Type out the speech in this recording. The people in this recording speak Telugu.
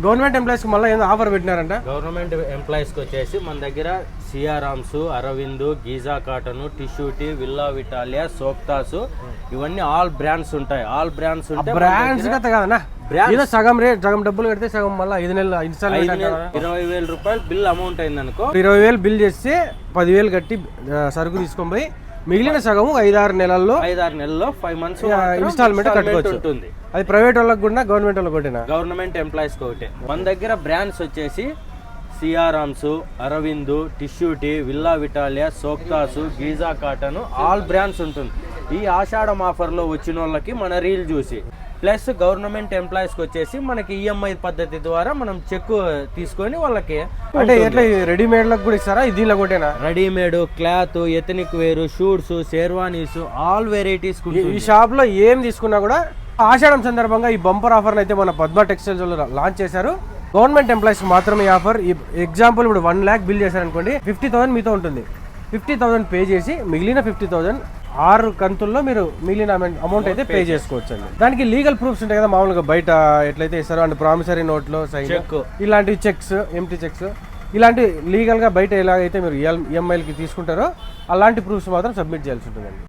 గవర్నమెంట్ ఎంప్లాయీస్ కి మళ్ళీ ఏదో ఆఫర్ పెట్టినారంట. గవర్నమెంట్ ఎంప్లాయీస్ కి వచ్చేసి మన దగ్గర సియారామ్స్, అరవింద్, గీజా కాటన్, టిష్యూటీ, విల్లా విటాలియా, సోప్తాస్ ఇవన్నీ ఆల్ బ్రాండ్స్ ఉంటాయి. ఆల్ బ్రాండ్స్ ఉంటాయి. బ్రాండ్స్ కదనా, సగం రేట్, సగం డబ్బులు కడితే సగం మళ్ళీ 5 నెలలు ఇన్స్టాల్మెంట్ 20,000 రూపాయలు బిల్ అమౌంట్ అయింది అనుకో. 20,000 బిల్ చేస్తే 10,000 కట్టి సరుకు తీసుకొని పోయి మిగిలిన సగము 5-6 నెలల్లో 5 మంత్స్ ఇన్స్టాల్మెంట్ కట్టుకోవచ్చు ఉంటుంది. అది ప్రైవేట్ వాళ్ళకి కూడా గవర్నమెంట్ వాళ్ళకి ఒకటేనా? గవర్నమెంట్ ఎంప్లాయీస్ ఒకటే. మన దగ్గర బ్రాండ్స్ వచ్చేసి సియారామ్స్, అరవింద్, టిష్యూటీ, విల్లా విటాలియా, సోప్తాస్, గీజా కాటన్ ఆల్ బ్రాండ్స్ ఉంటుంది. ఈ ఆషాఢం ఆఫర్లో వచ్చిన వాళ్ళకి మన రీల్ చూసి ప్లస్ గవర్నమెంట్ ఎంప్లాయీస్కి వచ్చేసి మనకి ఈఎంఐ పద్ధతి ద్వారా మనం చెక్ తీసుకొని వాళ్ళకి అంటే ఎట్లా రెడీమేడ్ లకు కూడా ఇస్తారా? దీనిలో ఒకటేనా? రెడీమేడ్, క్లాత్, ఎథనిక్ వేరు, షూట్స్, షేర్వానీస్ ఆల్ వెరైటీస్. ఈ షాప్ లో ఏం తీసుకున్నా కూడా ఆషాఢం సందర్భంగా ఈ బంపర్ ఆఫర్ అయితే మన పద్మ టెక్స్టైల్స్ వాళ్ళు లాంచ్ చేశారు. గవర్నమెంట్ ఎంప్లాయీస్ మాత్రమే ఈ ఆఫర్. ఎగ్జాంపుల్ ఇప్పుడు 1 lakh బిల్ చేశారనుకోండి, 50,000 మీతో ఉంటుంది. 50,000 పే చేసి మిగిలిన 50,000 6 కంతుల్లో మీరు మిగిలిన అమౌంట్ అయితే పే చేసుకోవచ్చు అండి. దానికి లీగల్ ప్రూఫ్స్ ఉంటాయి కదా, మామూలుగా బయట ఎట్లయితే ఇస్తారో అంటే ప్రామిసరీ నోట్లో సైన్, ఇలాంటి చెక్స్, ఎంటీ చెక్స్, ఇలాంటి లీగల్గా బయట ఎలాగైతే మీరు ఈఎంఐలకి తీసుకుంటారో అలాంటి ప్రూఫ్స్ మాత్రం సబ్మిట్ చేయాల్సి ఉంటుందండి.